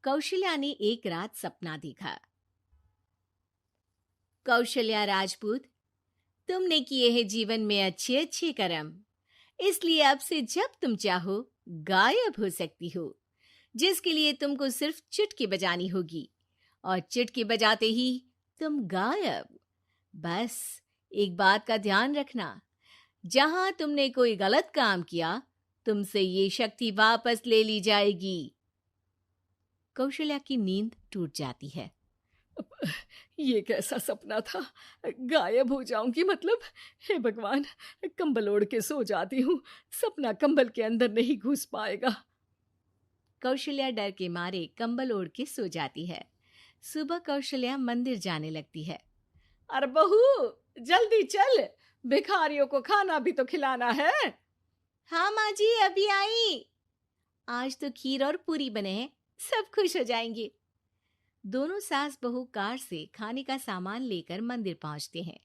कौशल्या ने एक रात सपना देखा। कौशल्या राजपूत, तुमने किए हैं जीवन में अच्छे अच्छे कर्म, इसलिए अब से जब तुम चाहो गायब हो सकती हो, जिसके लिए तुमको सिर्फ चुटकी बजानी होगी और चुटकी बजाते ही तुम गायब। बस एक बात का ध्यान रखना, जहां तुमने कोई गलत काम किया तुमसे ये शक्ति वापस ले ली जाएगी। कौशल्या की नींद टूट जाती है। ये कैसा सपना था? गायब हो जाऊंगी मतलब? हे भगवान, कंबल ओढ़ के सो जाती हूँ, सपना कंबल के अंदर नहीं घुस पाएगा। कौशल्या डर के मारे कंबल ओढ़ के सो जाती है। सुबह कौशल्या मंदिर जाने लगती है। अरे बहू, जल्दी चल, भिखारियों को खाना भी तो खिलाना है। हाँ माँ जी, अभी आई। आज तो खीर और पूरी बने हैं, सब खुश हो जाएंगे। दोनों सास बहू कार से खाने का सामान लेकर मंदिर पहुंचते हैं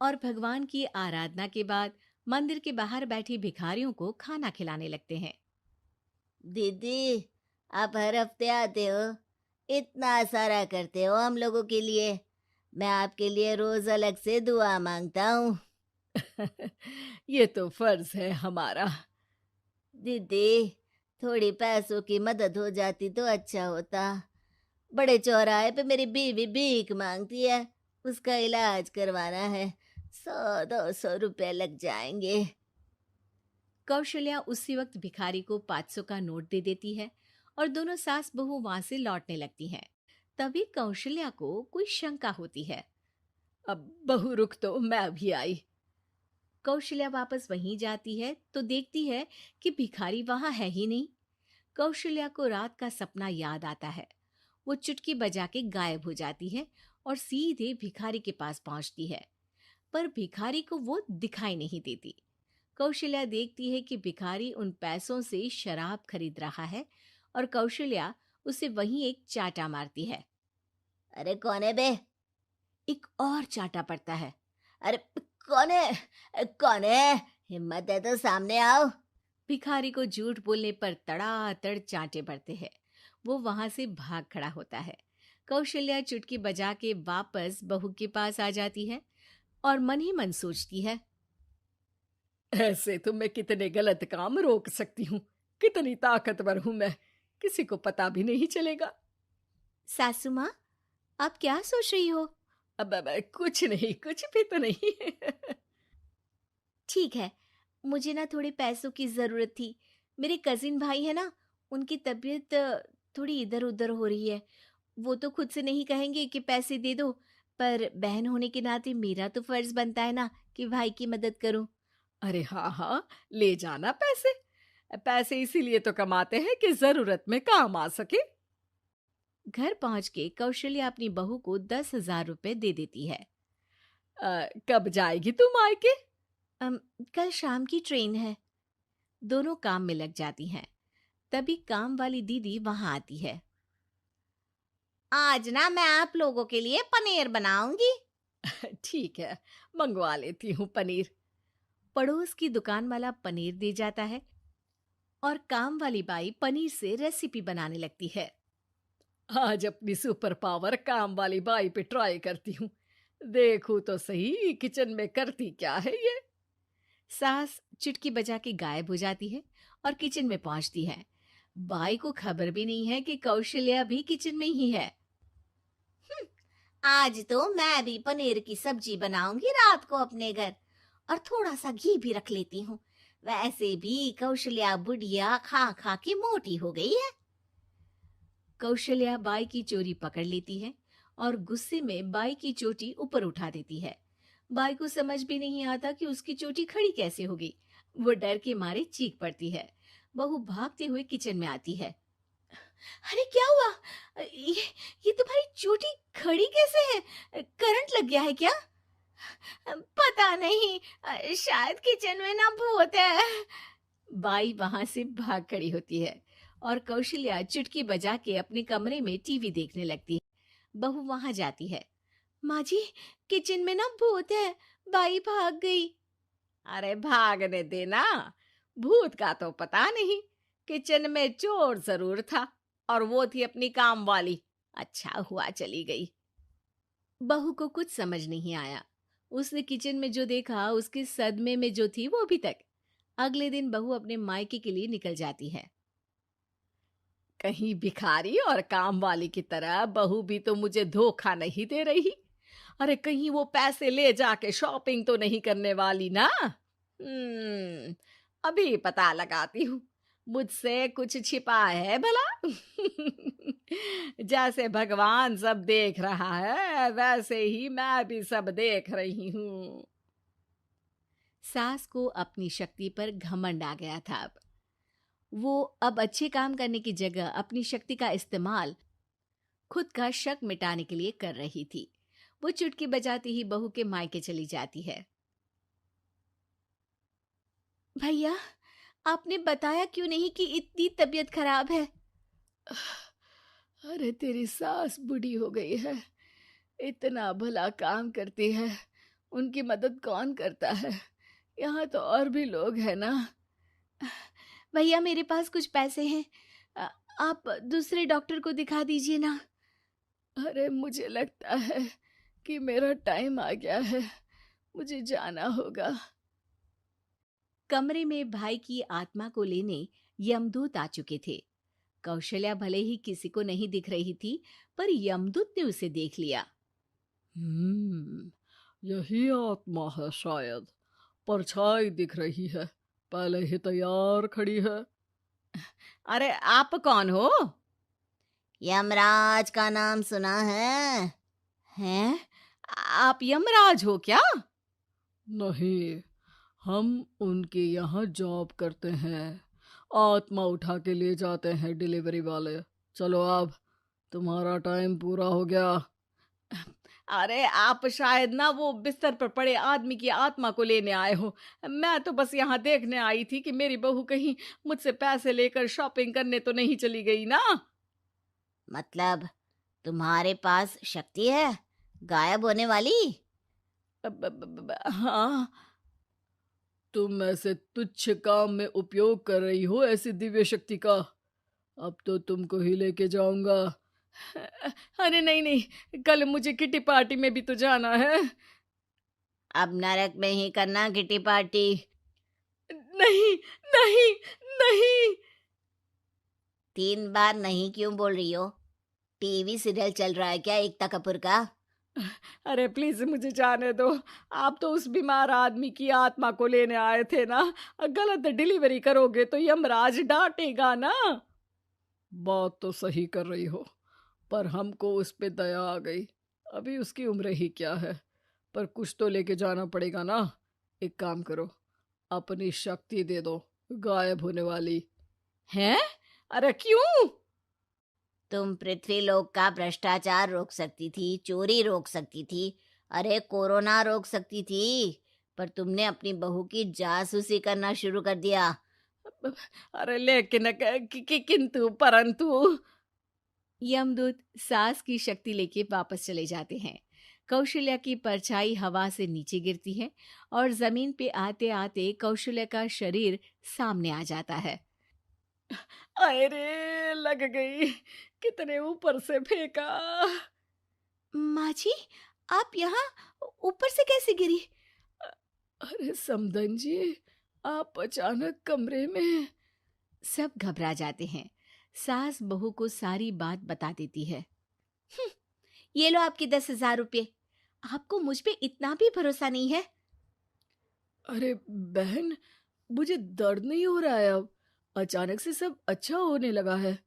और भगवान की आराधना के बाद मंदिर के बाहर बैठे भिखारियों को खाना खिलाने लगते हैं। दीदी, आप हर हफ्ते आते हो, इतना सारा करते हो हम लोगों के लिए। मैं आपके लिए रोज अलग से दुआ मांगता हूँ। ये तो फर्ज है हमारा। दीदी, थोड़ी पैसों की मदद हो जाती तो अच्छा होता। बड़े चौराहे पे मेरी बीवी भीख मांगती है, उसका इलाज करवाना है, 100-200 रुपए लग जाएंगे। कौशल्या उसी वक्त भिखारी को 500 का नोट दे देती है और दोनों सास बहू वहां से लौटने लगती हैं। तभी कौशल्या को कोई शंका होती है। अब बहू रुक, तो मैं अभी आई। कौशल्या वापस वहीं जाती है तो देखती है कि भिखारी वहां है ही नहीं। कौशल्या को रात का सपना याद आता है। वो चुटकी बजा के गायब हो जाती है और सीधे भिखारी के पास पहुंचती है, पर भिखारी को वो दिखाई नहीं देती। कौशल्या देखती है कि भिखारी उन पैसों से शराब खरीद रहा है और कौशल्या उसे वहीं एक चाटा मारती है। अरे कौन है बे? एक और चाटा पड़ता है। अरे कौन है? कौन है? हिम्मत है तो सामने आओ। भिखारी को झूठ बोलने पर तड़ातड़ चांटे पड़ते हैं। वो वहां से भाग खड़ा होता है। कौशल्या चुटकी बजा के वापस बहू के पास आ जाती है और मन ही मन सोचती है, ऐसे तो मैं कितने गलत काम रोक सकती हूँ, कितनी ताकतवर हूँ मैं, किसी को पता भी नहीं चलेगा। सासू माँ, आप क्या सोच रही हो? अब कुछ नहीं, कुछ भी तो नहीं। ठीक है, मुझे ना थोड़े पैसों की जरूरत थी। मेरे कजिन भाई है ना, उनकी तबीयत थोड़ी इधर उधर हो रही है। वो तो खुद से नहीं कहेंगे कि पैसे दे दो, पर बहन होने के नाते मेरा तो फर्ज बनता है ना कि भाई की मदद करूं। अरे हाँ हाँ, ले जाना पैसे। पैसे इसीलिए तो कमाते हैं कि जरूरत में काम आ सके। घर पहुंच के कौशल्या अपनी बहू को 10,000 रुपए दे देती है। कब जाएगी तुम मायके? कल शाम की ट्रेन है। दोनों काम में लग जाती हैं। तभी काम वाली दीदी वहां आती है। आज ना मैं आप लोगों के लिए पनीर बनाऊंगी। ठीक है, मंगवा लेती हूँ पनीर। पड़ोस की दुकान वाला पनीर दे जाता है और काम वाली बाई पनीर से रेसिपी बनाने लगती है। आज अपनी सुपर पावर काम वाली बाई पे ट्राई करती हूँ, देखूं तो सही किचन में करती क्या है ये। सास चुटकी बजा के गायब हो जाती है और किचन में पहुंचती है। बाई को खबर भी नहीं है कि कौशल्या भी किचन में ही है। आज तो मैं भी पनीर की सब्जी बनाऊंगी रात को अपने घर, और थोड़ा सा घी भी रख लेती हूँ। वैसे भी कौशल्या बुढ़िया खा खा के मोटी हो गई है। कौशल्या बाई की चोरी पकड़ लेती है और गुस्से में बाई की चोटी ऊपर उठा देती है। बाई को समझ भी नहीं आता कि उसकी चोटी खड़ी कैसे हो गई। वो डर के मारे चीख पड़ती है। बहू भागते हुए किचन में आती है। अरे क्या हुआ? ये तुम्हारी चोटी खड़ी कैसे है? करंट लग गया है क्या? पता नहीं, शायद किचन में ना भूत है। बाई वहां से भाग खड़ी होती है और कौशल्या चुटकी बजा के अपने कमरे में टीवी देखने लगती है। बहू वहां जाती है। माँ जी, किचन में ना भूत है, बाई भाग गई। अरे भागने देना, भूत का तो पता नहीं, किचन में चोर जरूर था, और वो थी अपनी काम वाली। अच्छा हुआ चली गई। बहू को कुछ समझ नहीं आया। उसने किचन में जो देखा उसके सदमे में जो थी वो अभी तक। अगले दिन बहू अपने मायके के लिए निकल जाती है। कहीं भिखारी और काम वाली की तरह बहू भी तो मुझे धोखा नहीं दे रही। अरे कहीं वो पैसे ले जाके शॉपिंग तो नहीं करने वाली ना। अभी पता लगाती हूँ। मुझसे कुछ छिपा है भला। जैसे भगवान सब देख रहा है वैसे ही मैं भी सब देख रही हूँ। सास को अपनी शक्ति पर घमंड आ गया था। वो अब अच्छे काम करने की जगह अपनी शक्ति का इस्तेमाल खुद का शक मिटाने के लिए कर रही थी। वो चुटकी बजाती ही बहू के मायके चली जाती है। भैया, आपने बताया क्यों नहीं कि इतनी तबीयत खराब है? अरे तेरी सास बूढ़ी हो गई है, इतना भला काम करती है, उनकी मदद कौन करता है? यहाँ तो और भी लोग हैं ना। भैया, मेरे पास कुछ पैसे हैं। आप दूसरे डॉक्टर को दिखा दीजिए ना। अरे मुझे लगता है कि मेरा टाइम आ गया है, मुझे जाना होगा। कमरे में भाई की आत्मा को लेने यमदूत आ चुके थे। कौशल्या भले ही किसी को नहीं दिख रही थी, पर यमदूत ने उसे देख लिया। यही आत्मा है शायद, परछाई दिख रही है, पहले ही तैयार खड़ी है। अरे आप कौन हो? यमराज का नाम सुना है? हैं? आप यमराज हो क्या? नहीं, हम उनके यहाँ जॉब करते हैं, आत्मा उठा के ले जाते हैं डिलीवरी वाले। चलो अब तुम्हारा टाइम पूरा हो गया। अरे आप शायद ना वो बिस्तर पर पड़े आदमी की आत्मा को लेने आए हो। मैं तो बस यहाँ देखने आई थी कि मेरी बहू कहीं मुझसे पैसे लेकर शॉपिंग करने तो नहीं चली गई ना। मतलब तुम्हारे पास शक्ति है गायब होने वाली? हाँ। तुम ऐसे तुच्छ काम में उपयोग कर रही हो ऐसी दिव्य शक्ति का। अब तो तुमको ही लेके जाऊंगा। अरे नहीं नहीं, कल मुझे किटी पार्टी में भी तो जाना है। अब नरक में ही करना किटी पार्टी। नहीं नहीं नहीं। 3 बार नहीं क्यों बोल रही हो? टीवी सीरियल चल रहा है क्या एकता कपूर का? अरे प्लीज मुझे जाने दो। आप तो उस बीमार आदमी की आत्मा को लेने आए थे ना। गलत डिलीवरी करोगे तो यमराज डांटेगा ना। बात तो सही कर रही हो, पर हमको उस पे दया आ गई। अभी उसकी उम्र ही क्या है, पर कुछ तो लेके जाना पड़ेगा ना। एक काम करो, अपनी शक्ति दे दो, गायब होने वाली। हैं? अरे क्यों? तुम पृथ्वीलोक का भ्रष्टाचार रोक सकती थी, चोरी रोक सकती थी, अरे कोरोना रोक सकती थी, पर तुमने अपनी बहू की जासूसी करना शुरू कर दिया। अरे लेकिन किंतु परंतु। यमदूत सास की शक्ति लेके वापस चले जाते हैं। कौशल्या की परछाई हवा से नीचे गिरती है और जमीन पे आते आते कौशल्या का शरीर सामने आ जाता है। अरे लग गई, कितने ऊपर से फेंका। माँ जी, आप यहाँ ऊपर से कैसे गिरी? अरे समधन जी, आप अचानक कमरे में। सब घबरा जाते हैं। सास बहू को सारी बात बता देती है। ये लो आपके 10,000 रुपये। आपको मुझ पे इतना भी भरोसा नहीं है? अरे बहन, मुझे दर्द नहीं हो रहा है अब, अचानक से सब अच्छा होने लगा है।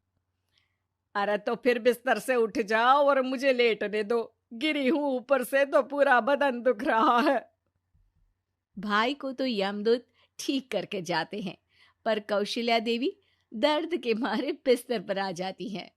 अरे तो फिर बिस्तर से उठ जाओ और मुझे लेटने दो। गिरी हूं ऊपर से तो पूरा बदन दुख रहा है। भाई को तो यमदूत ठीक करके जाते हैं, पर कौशल्या देवी दर्द के मारे बिस्तर पर आ जाती हैं।